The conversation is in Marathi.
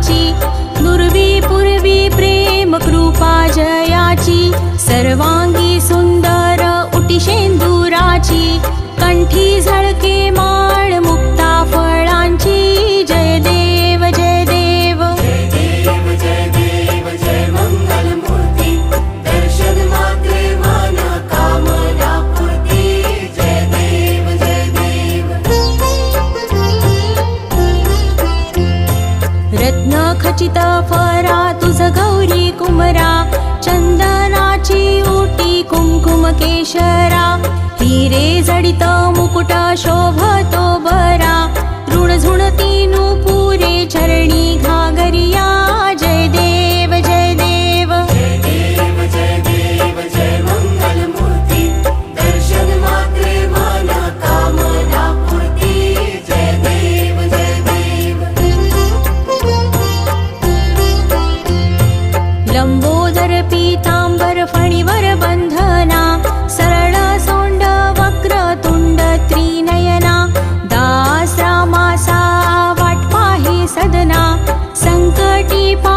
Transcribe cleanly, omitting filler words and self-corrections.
फळाची, नुरवी पूर्वी प्रेम कृपा जयाची, सर्वांगी सुंदर उटी शेंदुराची, कंठी झळके माळ मुक्ता फळांची, जय देव जय देव जय देव जय देव जय मंगल मूर्ती, दर्शन मात्रे मन कामना पूर्ती, जय देव जय देव। रत्न खचित फरा तुझ गौरी कुमरा, चंदनाची उटी कुंकुम केशरा, हिरे जडित मुकुट शोभतो बरा, ऋण झुणती नुपुरे चरणी घागरिया, जय देव जय देव जय देव जय देव जय मंगल मूर्ती, दर्शन मात्रे मन कामना पूर्ती, जय देव जय देव। लंबोदर पीतांबर फणीवर बंधना, सरळ सोंड वक्र तुंड त्रिनयना, दास रामासा वाट पाहे सदना, संकटी पा